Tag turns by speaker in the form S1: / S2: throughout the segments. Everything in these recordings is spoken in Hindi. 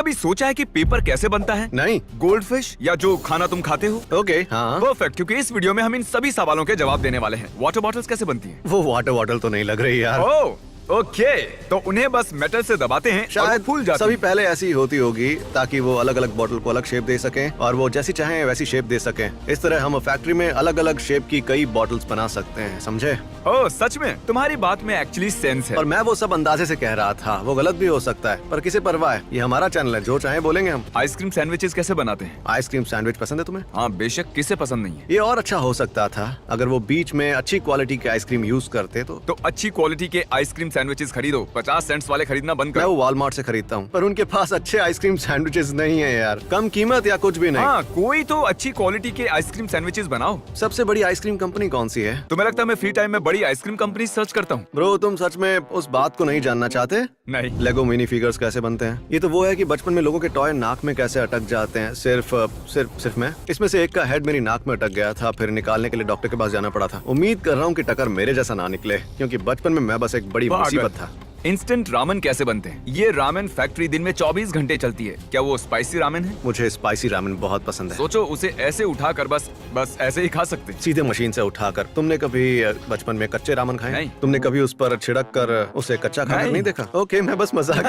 S1: कभी सोचा है कि पेपर कैसे बनता है?
S2: नहीं।
S1: गोल्ड फिश या जो खाना तुम खाते हो?
S2: ओके, हाँ।
S1: परफेक्ट, क्योंकि इस वीडियो में हम इन सभी सवालों के जवाब देने वाले हैं। वाटर बॉटल्स कैसे बनती हैं?
S2: वो वाटर बॉटल तो नहीं लग रही यार।
S1: ओह, ओके, तो उन्हें बस मेटल से दबाते हैं और
S2: शायद
S1: फूल जाती
S2: सभी
S1: हैं।
S2: पहले ऐसी होती होगी ताकि वो अलग अलग बॉटल को अलग शेप दे सकें और वो जैसी चाहें वैसी शेप दे सकें। इस तरह हम फैक्ट्री में अलग अलग शेप की कई बॉटल्स बना सकते हैं, समझे?
S1: ओह, सच में? तुम्हारी बात में एक्चुअली सेंस है।
S2: और मैं वो सब अंदाजे से कह रहा था, वो गलत भी हो सकता है, पर किसे परवाह है? ये हमारा चैनल है, जो चाहे बोलेंगे हम।
S1: आइसक्रीम सैंडविचेस कैसे बनाते हैं?
S2: आइसक्रीम सैंडविच पसंद है तुम्हें?
S1: हाँ बेशक, किसे पसंद नहीं है।
S2: ये और अच्छा हो सकता था अगर वो बीच में अच्छी क्वालिटी के आइसक्रीम यूज करते तो
S1: अच्छी क्वालिटी के आइसक्रीम सैंडविचेस खरीदो, 50 सेंट्स वाले खरीदना बंद
S2: मैं
S1: करो।
S2: वो वॉलमार्ट से खरीदता हूँ, पर उनके पास अच्छे आइसक्रीम सैंडविचेस नहीं है यार। कम कीमत या कुछ भी नहीं।
S1: हाँ, कोई तो अच्छी क्वालिटी के आइसक्रीम सैंडविचेस बनाओ।
S2: सबसे बड़ी आइसक्रीम कंपनी कौन सी है?
S1: तुम्हें लगता है मैं फ्री टाइम में बड़ी आइसक्रीम कंपनी सर्च करता हूँ?
S2: ब्रो, तुम सच में उस बात को नहीं जानना चाहते?
S1: नहीं।
S2: लेगो मिनी फिगर्स कैसे बनते हैं? ये तो वो है कि बचपन में लोगों के टॉय नाक में कैसे अटक जाते हैं। सिर्फ मैं इसमें से एक का हेड मेरी नाक में अटक गया था, फिर निकालने के लिए डॉक्टर के पास जाना पड़ा था। उम्मीद कर रहा हूँ कि टक्कर मेरे जैसा ना निकले, क्योंकि बचपन में मैं बस एक बड़ी मुसीबत था।
S1: इंस्टेंट रामेन कैसे बनते हैं? ये रामेन फैक्ट्री दिन में 24 घंटे चलती है। क्या वो स्पाइसी रामेन है?
S2: मुझे स्पाइसी रामेन बहुत पसंद है।
S1: सोचो, उसे ऐसे उठाकर बस ऐसे ही खा सकते हैं।
S2: सीधे मशीन से उठाकर। तुमने कभी बचपन में कच्चे रामेन खाए?
S1: नहीं।
S2: तुमने कभी उस पर छिड़क कर उसे कच्चा खाकर नहीं देखा? ओके, मैं बस मजाक।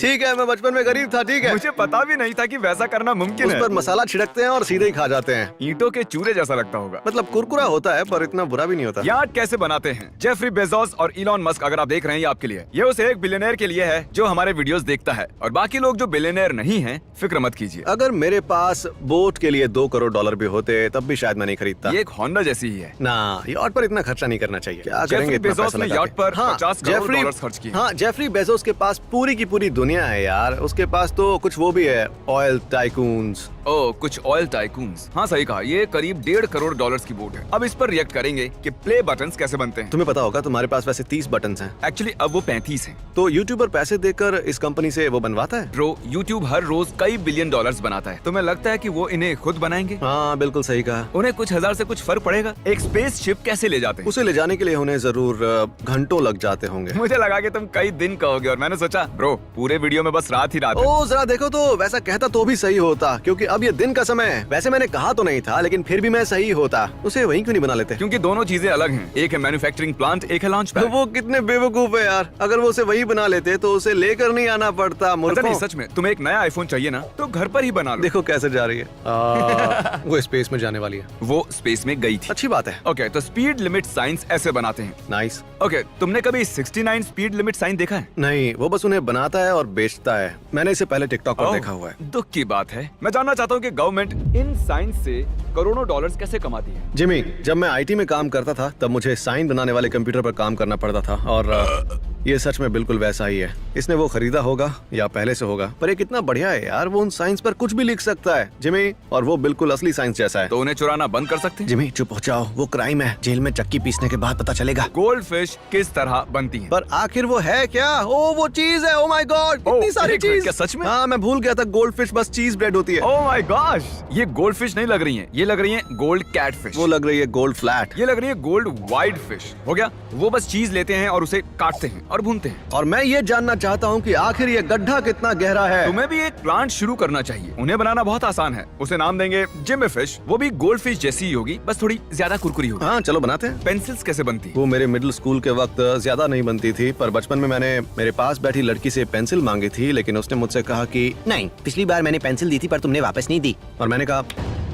S2: ठीक है, मैं बचपन में गरीब था, ठीक है।
S1: मुझे पता भी नहीं था कि वैसा करना मुमकिन
S2: उस
S1: है।
S2: पर मसाला छिड़कते हैं और सीधे ही खा जाते हैं।
S1: ईंटों के चूरे जैसा लगता होगा।
S2: मतलब कुरकुरा होता है, पर इतना बुरा भी नहीं होता।
S1: यार्ड कैसे बनाते हैं? जेफरी बेजोस और इलॉन मस्क, अगर आप देख रहे हैं, ये आपके लिए। ये उस एक बिलियनर के लिए है जो हमारे वीडियोस देखता है, और बाकी लोग जो बिलियनर नहीं हैं, फिक्र मत कीजिए।
S2: अगर मेरे पास बोट के लिए $2 करोड़ भी होते तब भी शायद मैं नहीं खरीदता।
S1: ये एक होंडा जैसी ही है
S2: ना, यार्ड पर इतना खर्चा नहीं करना चाहिए। क्या करेंगे
S1: जेफरी
S2: इतना
S1: बेजोस
S2: पैसा
S1: ने
S2: लगा
S1: यार्ड
S2: के?
S1: पर
S2: हाँ,
S1: 50 करोड़ डॉलर्स खर्च किए।
S2: हाँ, जेफरी बेजोस के पास पूरी की पूरी दुनिया है यार। उसके पास तो कुछ वो भी है, ऑयल टाइकून्स।
S1: ओह, कुछ ऑयल टाइकून्स। हाँ सही कहा, ये करीब $1.5 करोड़ की बोट है। अब इस पर रिएक्ट करेंगे कि प्ले बटन्स कैसे बनते हैं।
S2: तुम्हें पता होगा, तुम्हारे पास वैसे 30 बटन्स हैं।
S1: एक्चुअली अब वो 35 हैं।
S2: तो यूट्यूबर पैसे देकर इस कंपनी से वो बनवाता है?
S1: ब्रो, यूट्यूब हर रोज कई बिलियन डॉलर्स बनाता है। तुम्हें लगता है कि वो इन्हें खुद बनाएंगे?
S2: हाँ, बिल्कुल सही कहा।
S1: उन्हें कुछ हजार से कुछ फर्क पड़ेगा? एक स्पेस शिप कैसे ले जाते हैं?
S2: उसे ले जाने के लिए उन्हें जरूर घंटों लग जाते होंगे।
S1: मुझे लगा कि तुम कई दिन कहोगे, और मैंने सोचा ब्रो, पूरे वीडियो में बस रात ही रात है।
S2: ओ, जरा देखो तो, वैसा कहता तो भी सही होता, क्योंकि अब ये दिन का समय है। वैसे मैंने कहा तो नहीं था, लेकिन फिर भी मैं सही होता। उसे वहीं क्यों नहीं बना लेते?
S1: क्योंकि दोनों चीजें अलग हैं। एक है मैन्युफैक्चरिंग प्लांट, एक है लॉन्च पैड।
S2: वो कितने बेवकूफ है यार। अगर वो उसे वही बना लेते तो उसे लेकर नहीं आना पड़ता।
S1: अच्छा
S2: मूर्खों।
S1: नहीं, सच में तुम्हें एक नया आईफोन चाहिए ना, तो घर पर ही बना लो।
S2: देखो कैसे जा रही है। वो स्पेस में जाने वाली है।
S1: वो स्पेस में गई थी।
S2: अच्छी बात है।
S1: ओके, तो स्पीड लिमिट साइंस ऐसे बनाते हैं।
S2: नाइस।
S1: ओके, तुमने कभी 69 स्पीड लिमिट साइन देखा है?
S2: नहीं, वो बस उन्हें बनाता है और बेचता है। मैंने इसे पहले टिकटॉक पर देखा हुआ है।
S1: दुख की बात है। मैं जानना चाहता हूँ कि गवर्नमेंट इन साइंस से करोड़ों डॉलर्स कैसे कमाती है।
S2: जिमी, जब मैं आईटी में काम करता था तब मुझे साइन बनाने वाले कंप्यूटर पर काम करना पड़ता था, और ये सच में बिल्कुल वैसा ही है। इसने वो खरीदा होगा या पहले से होगा, पर ये कितना बढ़िया है यार। वो उन साइंस पर कुछ भी लिख सकता है जिमी, और वो बिल्कुल असली साइंस जैसा है।
S1: तो उन्हें चुराना बंद कर सकते हैं?
S2: जिमी चुप हो जाओ, वो क्राइम है। जेल में चक्की पीसने के बाद पता चलेगा।
S1: गोल्ड फिश किस तरह बनती है?
S2: पर आखिर वो है क्या? ओ, वो चीज है। ओ माय गॉड, कितनी सारी
S1: एक मिनट,
S2: चीज।
S1: क्या सच में?
S2: हाँ, मैं भूल गया था, गोल्ड फिश बस चीज ब्रेड होती है।
S1: ओह माय गॉश, ये गोल्ड फिश नहीं लग रही हैं, ये लग रही हैं गोल्ड कैट फिश।
S2: वो लग रही है गोल्ड फ्लैट।
S1: ये लग रही है गोल्ड वाइड फिश। हो गया, वो बस चीज लेते हैं और उसे काटते हैं और भूनते हैं।
S2: और मैं ये जानना चाहता हूँ कि आखिर ये गड्ढा कितना गहरा है।
S1: तुम्हें भी एक प्लांट शुरू करना चाहिए। उन्हें बनाना बहुत आसान है। उसे नाम देंगे जिमी फिश। वो भी गोल्ड फिश जैसी ही होगी, बस थोड़ी ज्यादा कुरकुरी होगी।
S2: हाँ, चलो बनाते हैं।
S1: पेंसिल्स कैसे बनती है?
S2: वो मेरे मिडिल स्कूल के वक्त ज्यादा नहीं बनती थी, पर बचपन में मैंने मेरे पास बैठी लड़की से पेंसिल मांगी थी, लेकिन उसने मुझसे कहा कि नहीं, पिछली बार मैंने पेंसिल दी थी पर तुमने वापस नहीं दी। और मैंने कहा,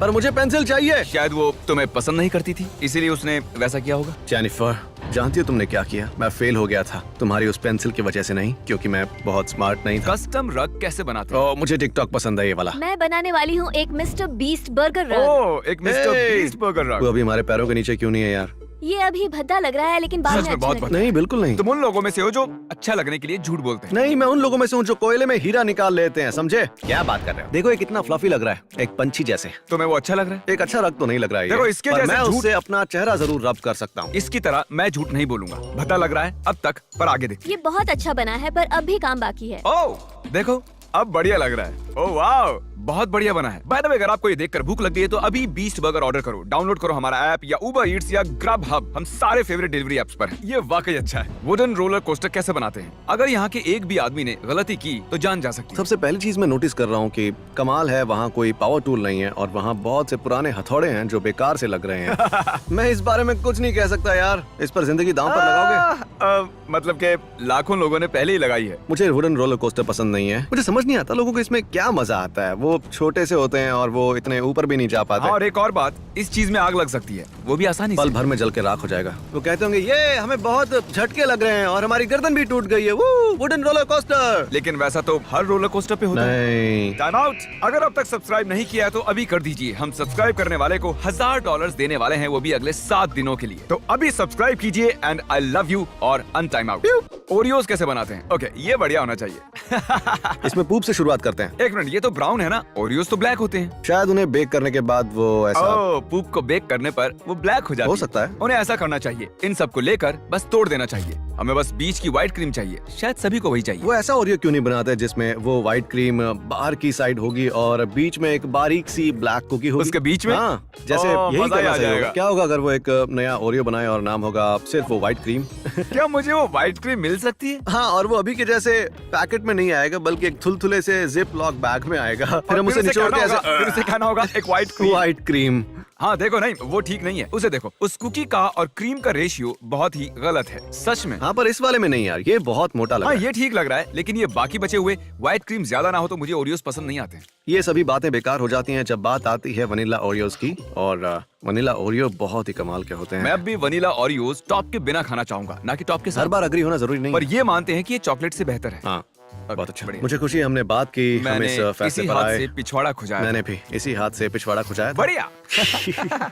S2: पर मुझे पेंसिल चाहिए।
S1: शायद वो तुम्हें पसंद नहीं करती थी, इसीलिए उसने वैसा किया होगा।
S2: जेनिफर, जानती हो तुमने क्या किया? मैं फेल हो गया था तुम्हारी उस पेंसिल की वजह से नहीं, क्योंकि मैं बहुत स्मार्ट नहीं था।
S1: कस्टम रग कैसे बनाते हैं?
S2: ओ, मुझे टिकटॉक पसंद है ये वाला।
S3: मैं बनाने वाली हूँ एक मिस्टर बीस्ट बर्गर रग।
S1: ओह, एक मिस्टर बीस्ट बर्गर रग।
S2: वो अभी हमारे पैरों के नीचे क्यों नहीं है यार?
S3: ये अभी भद्दा लग रहा है, लेकिन बाद
S1: सच
S3: में
S1: में
S3: अच्छा
S1: बहुत
S3: लगेगा।
S2: नहीं, बिल्कुल नहीं।
S1: तुम उन लोगों में से हो जो अच्छा लगने के लिए झूठ बोलते हैं।
S2: नहीं, मैं उन लोगों में से हूँ जो कोयले में हीरा निकाल लेते हैं, समझे? क्या बात कर रहे हो? देखो ये कितना फ्लफी लग रहा है, एक पंछी जैसे।
S1: तुम्हें वो अच्छा लग रहा है?
S2: एक अच्छा रग तो नहीं लग रहा है ये।
S1: देखो, इसके
S2: पर
S1: जैसे
S2: मैं
S1: झूठ-
S2: उससे अपना चेहरा जरूर रब कर सकता हूँ।
S1: इसकी तरह मैं झूठ नहीं बोलूंगा। भद्दा लग रहा है अब तक, पर आगे देखिए।
S3: ये बहुत अच्छा बना है, पर अब भी काम बाकी है।
S1: ओह, देखो अब बढ़िया लग रहा है। ओह वाओ, बहुत बढ़िया बना है। बाय द वे, अगर आपको ये देखकर भूख लग गई है तो अभी बीस्ट बर्गर ऑर्डर करो। डाउनलोड करो हमारा ऐप या उबर ईट्स या ग्रब हब, हम सारे फेवरेट डिलीवरी एप्स पर हैं। ये वाकई अच्छा है। वुडन रोलर कोस्टर कैसे बनाते हैं? अगर यहाँ के एक भी आदमी ने गलती की तो जान जा सकती है।
S2: सबसे पहली चीज मैं नोटिस कर रहा हूँ कि कमाल है, वहाँ कोई पावर टूल नहीं है और वहाँ बहुत से पुराने हथौड़े हैं जो बेकार से लग रहे हैं। मैं इस बारे में कुछ नहीं कह सकता यार। इस पर जिंदगी दांव पर लगाओगे?
S1: मतलब के लाखों लोगों ने पहले ही लगाई है।
S2: मुझे वुडन रोलर कोस्टर पसंद नहीं है। मुझे समझ नहीं आता लोगों को इसमें क्या मजा आता है। वो छोटे से होते हैं और वो इतने ऊपर भी नहीं जा पाते।
S1: और एक और बात, इस चीज में आग लग सकती है, वो भी आसानी
S2: पल
S1: से।
S2: भर में जल के राख हो जाएगा। वो कहते होंगे ये हमें बहुत झटके लग रहे हैं और हमारी गर्दन भी टूट गई है। वो वुडन रोलर कोस्टर।
S1: लेकिन वैसा तो हर रोलर कोस्टर पे होता है।
S2: नहीं,
S1: टाइम आउट। अगर अब तक सब्सक्राइब नहीं किया है तो अभी कर दीजिए। हम सब्सक्राइब करने वाले को $1000 देने वाले हैं, वो भी अगले 7 दिनों के लिए। तो अभी सब्सक्राइब कीजिए एंड आई लव यू और अनटाइम आउट। ओरियोस कैसे बनाते हैं? ओके, ये बढ़िया होना चाहिए।
S2: इसमें पूप से शुरुआत करते हैं।
S1: एक मिनट, ये तो ब्राउन है ना? ओरियोस तो ब्लैक होते हैं।
S2: शायद उन्हें बेक करने के बाद वो ऐसा
S1: ओह, पूप को बेक करने पर वो ब्लैक हो जाती
S2: हो सकता है।
S1: उन्हें ऐसा करना चाहिए, इन सबको लेकर बस तोड़ देना चाहिए। हमें बस बीच की व्हाइट क्रीम चाहिए, शायद सभी को वही चाहिए।
S2: वो ऐसा ओरियो क्यों नहीं बनाते जिसमें वो व्हाइट क्रीम बाहर की साइड होगी और बीच में एक बारीक सी ब्लैक कुकी होगी?
S1: उसके बीच में?
S2: हाँ, जैसे
S1: ओह,
S2: यही
S1: मजा ही
S2: करना
S1: आ
S2: चाहिए।
S1: जाएगा।
S2: क्या होगा अगर वो एक नया ओरियो बनाए और नाम होगा सिर्फ वो व्हाइट क्रीम?
S1: क्या मुझे वो व्हाइट क्रीम मिल सकती है?
S2: हाँ, और वो अभी के जैसे पैकेट में नहीं आएगा बल्कि एक थुलथुले से जिप लॉक बैग में आएगा। फिर हम उसे निचोड़ के ऐसे
S1: फिर उसे कहना होगा एक व्हाइट क्रीम।
S2: White cream.
S1: हाँ देखो, नहीं वो ठीक नहीं है, उसे देखो। उस कुकी का और क्रीम का रेशियो बहुत ही गलत है, सच में।
S2: हाँ, पर इस वाले में नहीं यार, ये बहुत मोटा लग
S1: हाँ,
S2: रहा है।
S1: ये ठीक लग रहा है, लेकिन ये बाकी बचे हुए व्हाइट क्रीम ज्यादा ना हो तो मुझे ओरियोस पसंद नहीं आते।
S2: ये सभी बातें बेकार हो जाती हैं जब बात आती है वनीला ओरियोस की, और वनीला ओरियो बहुत ही कमाल के होते हैं।
S1: मैं अब भी वनीला ओरियोस टॉप के बिना खाना चाहूंगा, ना कि टॉप के
S2: हर
S1: साथ।
S2: बार अग्री होना जरूरी नहीं
S1: पर
S2: है।
S1: ये मानते हैं कि ये चॉकलेट से बेहतर है।
S2: हाँ, बहुत अच्छा।
S1: बढ़िया।
S2: मुझे खुशी है हमने बात की, हम
S1: मैंने
S2: इस फैसले
S1: इसी
S2: पर
S1: हाथ
S2: आए।
S1: से पिछवाड़ा खुजाया।
S2: मैंने भी इसी हाथ से पिछवाड़ा खुजाया था।
S1: बढ़िया।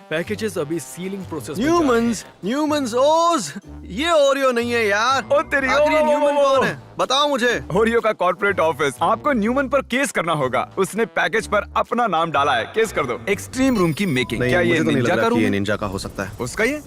S4: पैकेजेस अभी सीलिंग प्रोसेस में
S2: न्यूमन्स ओज, ये ओरियो नहीं है यार।
S1: ओ तेरी,
S2: आखिर ये
S1: ओ,
S2: न्यूमन
S1: ओ, ओ,
S2: कौन है? बताओ मुझे।
S1: ओरियो का कॉर्पोरेट ऑफिस। आपको न्यूमन पर केस करना होगा, उसने पैकेज पर अपना नाम डाला है, केस कर दो। एक्सट्रीम रूम की मेकिंग।
S2: नहीं,
S1: क्या
S2: मुझे
S1: ये
S2: तो नहीं लग
S1: निंजा का
S2: रहा कि
S1: रूम
S2: ये
S1: है?
S2: निंजा का हो सकता है।
S1: उसका ये?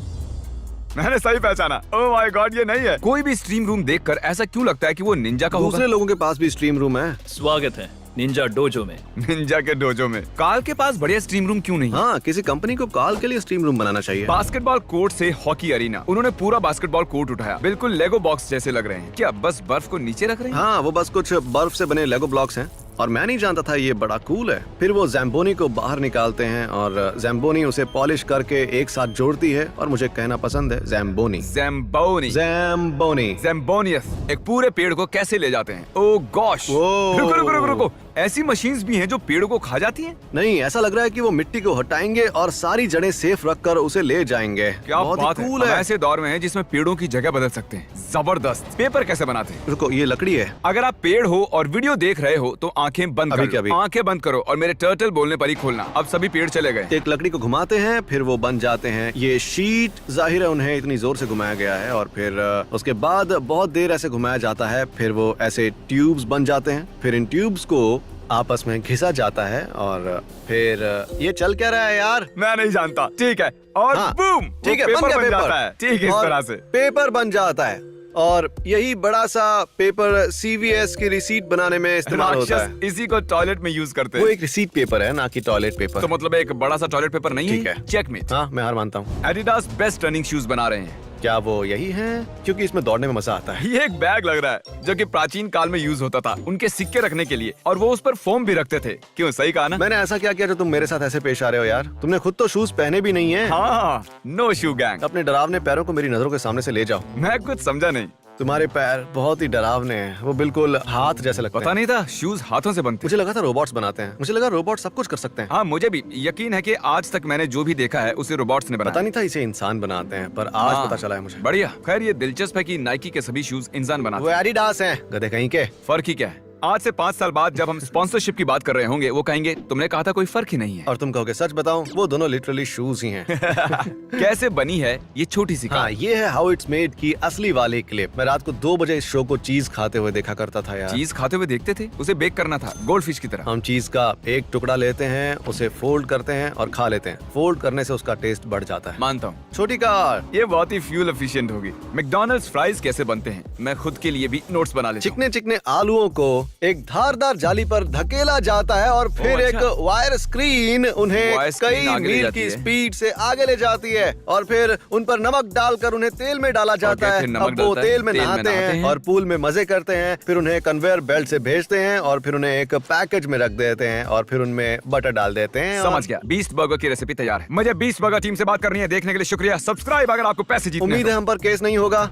S1: मैंने सही पहचाना। ओह माय गॉड, ये नहीं है। कोई भी स्ट्रीम रूम देखकर ऐसा क्यों लगता है कि वो निंजा का होगा?
S2: दूसरे लोगों के पास भी स्ट्रीम रूम है।
S4: स्वागत है निंजा डोजो में।
S1: निंजा के डोजो में। कार के पास बढ़िया स्ट्रीम रूम क्यों नहीं?
S2: हाँ, किसी कंपनी को कॉल के लिए स्ट्रीम रूम बनाना चाहिए।
S1: बास्केटबॉल कोर्ट से हॉकी अरीना, उन्होंने पूरा बास्केटबॉल कोर्ट उठाया, बिल्कुल लेगो बॉक्स जैसे लग रहे हैं। क्या बस बर्फ को नीचे रख रहे हैं?
S2: हाँ, वो बस कुछ बर्फ से बने लेगो ब्लॉक्स हैं और मैं नहीं जानता था ये बड़ा कूल है। फिर वो जैम्बोनी को बाहर निकालते हैं और जैम्बोनी उसे पॉलिश करके एक साथ जोड़ती है, और मुझे कहना पसंद है जैम्बोनी।
S1: ज़ैम्बोनी।
S2: जैम्बोनी।
S1: ज़ैम्बोनियस। एक पूरे पेड़ को कैसे ले जाते हैं? ओह गॉश।
S2: ओह।
S1: रुको रुको रुको रुको, ऐसी मशीन्स भी हैं जो पेड़ों को खा जाती हैं?
S2: नहीं, ऐसा लग रहा है कि वो मिट्टी को हटाएंगे और सारी जड़ें सेफ रखकर उसे ले जाएंगे।
S1: क्या
S2: बहुत
S1: बात
S2: ही
S1: है।
S2: कूल
S1: हम
S2: है।
S1: ऐसे दौर में हैं जिसमें पेड़ों की जगह बदल सकते हैं। जबरदस्त। पेपर कैसे बनाते हैं?
S2: रुको, ये लकड़ी है।
S1: अगर आप पेड़ हो और वीडियो देख रहे हो तो आंखें बंद
S2: अभी
S1: कर
S2: क्या
S1: लो।
S2: अभी?
S1: आंखें बंद करो और मेरे टर्टल बोलने पर ही खोलना। अब सभी पेड़ चले गए।
S2: एक लकड़ी को घुमाते हैं, फिर वो बन जाते हैं ये शीट। जाहिर है उन्हें इतनी जोर से घुमाया गया है और फिर उसके बाद बहुत देर ऐसे घुमाया जाता है, फिर वो ऐसे ट्यूब्स बन जाते हैं। फिर इन ट्यूब्स को आपस में घिसा जाता है और फिर ये चल क्या रहा है यार?
S1: मैं नहीं जानता। ठीक है, और
S2: हाँ,
S1: बूम,
S2: ठीक है,
S1: वो
S2: बन गया
S1: पेपर
S2: पेपर।
S1: जाता है। ठीक है, इस
S2: और
S1: तरह से
S2: पेपर बन जाता है और यही बड़ा सा पेपर सीवीएस की रिसीट बनाने में इस्तेमाल होता है।
S1: राक्षस इसी को टॉयलेट में यूज करते
S2: वो
S1: हैं।
S2: एक रिसीट पेपर है, ना कि टॉयलेट पेपर।
S1: तो मतलब एक बड़ा सा टॉयलेट पेपर नहीं
S2: ठीक
S1: है?
S2: है।
S1: चेकमेट।
S2: हाँ, मैं हार मानता हूँ।
S1: एडिडास बेस्ट रनिंग शूज बना रहे हैं।
S2: क्या वो यही है? क्योंकि इसमें दौड़ने में मजा आता है।
S1: ये एक बैग लग रहा है जो कि प्राचीन काल में यूज होता था उनके सिक्के रखने के लिए, और वो उस पर फोम भी रखते थे। क्यों, सही कहा ना?
S2: मैंने ऐसा क्या किया जो तुम मेरे साथ ऐसे पेश आ रहे हो यार? तुमने खुद तो शूज पहने भी नहीं है।
S1: हाँ, नो शू गैंग।
S2: अपने डरावने पैरों को मेरी नजरों के सामने से ले जाओ।
S1: मैं कुछ समझा नहीं।
S2: तुम्हारे पैर बहुत ही डरावने हैं, वो बिल्कुल हाथ जैसे लगते
S1: पता
S2: हैं।
S1: नहीं था शूज हाथों से बनते।
S2: मुझे लगा था रोबोट्स बनाते हैं। मुझे लगा रोबोट सब कुछ कर सकते हैं।
S1: हाँ, मुझे भी यकीन है कि आज तक मैंने जो भी देखा है उसे रोबोट्स ने
S2: पता
S1: बनाया।
S2: नहीं था इसे इंसान बनाते हैं, पर आज
S1: हाँ,
S2: पता चला है मुझे।
S1: बढ़िया। खैर, ये दिलचस्प है कि नाइकी के सभी शूज इंसान बनाते
S2: वो
S1: हैं।
S2: एडिडास हैं, गधे कहीं के।
S1: फर्क ही क्या है? आज से 5 साल बाद जब हम स्पॉन्सरशिप की बात कर रहे होंगे, वो कहेंगे तुमने कहा था कोई फर्क ही नहीं है।
S2: और तुम कहोगे सच बताऊं, वो दोनों लिटरली शूज ही हैं।
S1: कैसे बनी है ये छोटी सी
S2: हाँ,
S1: कहानी?
S2: ये है हाउ इट्स मेड की असली वाली क्लिप। मैं रात को 2 बजे इस शो को चीज खाते हुए देखा करता था यार।
S1: चीज खाते हुए देखते थे? उसे बेक करना था गोल्ड फिश की तरह।
S2: हम चीज का एक टुकड़ा लेते हैं, उसे फोल्ड करते हैं और खा लेते हैं। फोल्ड करने से उसका टेस्ट बढ़ जाता है।
S1: मानता हूँ,
S2: छोटी कार।
S1: ये बहुत ही फ्यूल एफिशिएंट होगी। मैकडॉनल्ड्स फ्राइज कैसे बनते हैं? मैं खुद के लिए भी नोट्स बना लेता हूँ।
S2: चिकने चिकने आलूओं को एक धारदार जाली पर धकेला जाता है और फिर एक
S1: अच्छा।
S2: वायर स्क्रीन उन्हें
S1: वायर स्क्रीन
S2: कई
S1: आगे ले
S2: मील
S1: जाती
S2: की
S1: है।
S2: स्पीड से आगे ले जाती है और फिर उन पर नमक डालकर उन्हें तेल में डाला जाता
S1: ओके,
S2: है।
S1: फिर नमक
S2: अब वो
S1: डलता है,
S2: तेल में
S1: तेल में
S2: नहाते
S1: नहाते
S2: हैं
S1: हैं।
S2: और पूल में मजे करते हैं। फिर उन्हें कन्वेयर बेल्ट से भेजते हैं और फिर उन्हें एक पैकेज में रख देते हैं और फिर उनमें बटर डाल देते हैं। और
S1: समझ गया, बीस्ट बर्गर की रेसिपी तैयार है। मुझे बीस्ट बर्गर टीम से बात करनी है। देखने के लिए शुक्रिया। सब्सक्राइब अगर आपको पैसे जीतने हैं
S2: उम्मीद
S1: तो।
S2: है हम पर केस नहीं होगा।